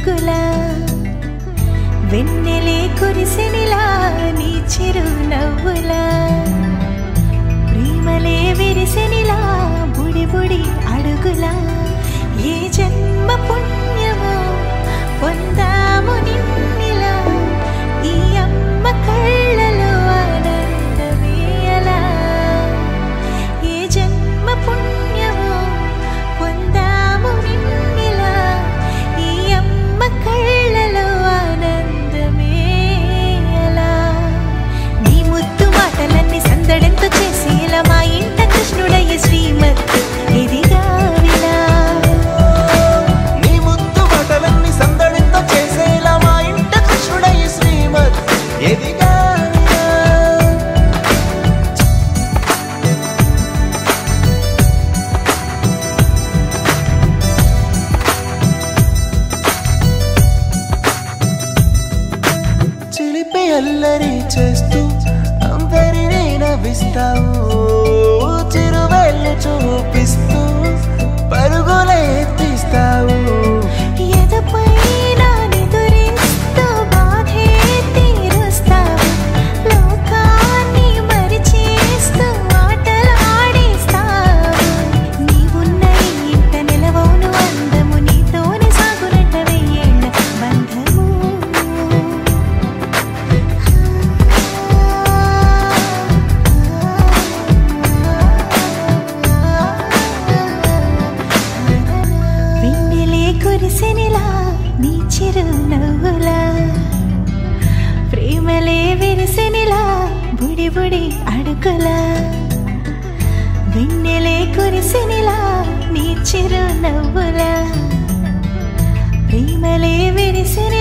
పిడుగులా వెన్నెలే కురిసెనిలా నీ చిరు నవ్వులా ప్రేమలే విరిసెనిలా బుడి బుడి అడుగులా ఏ జన్మ పుణ్యమో పొందాము నిన్నిలా ఈ అమ్మ కళ్ళలో ఆనందమే అలా ఏ జన్మ పుణ్యమో పొందాము నిన్నిలా ఈ అమ్మ కళ్ళలో ఆనందమే అలా నీ ముద్దు మాటలన్నీ సందడంతో చేసి ఇలా మా ఇంట కృష్ణుడయ్య శ్రీమత్ ఇదిగా విలా నీ ముద్దు మాటలన్నీ సందడంతో చేసి ఇలా మా ఇంట కృష్ణుడయ్య శ్రీమత్ ఇదిగా చిలిపి అల్లరి చేస్తూ అందరినీ నవ్విస్తావు చిరువేళ్ళు చూపిస్తూ పరుగులే తీస్తావు ఎదపైన నిదురిస్తూ బాధే తీరుస్తావు లోకాన్ని మరిచేస్తూ ఆటలు ఆడిస్తావు నీవున్న ఇంట నిలవవును అందము నీతోనే సాగునట్ట వెయ్యేళ్ళ బంధము వెన్నెలే కురిసెనిలా నీ చిరు నవ్వులా ప్రేమలే విరిసెనిలా బుడి బుడి అడుగులా వెన్నెలే కురిసెనిలా నీ చిరు నవ్వులా ప్రేమలే విరిసెనిలా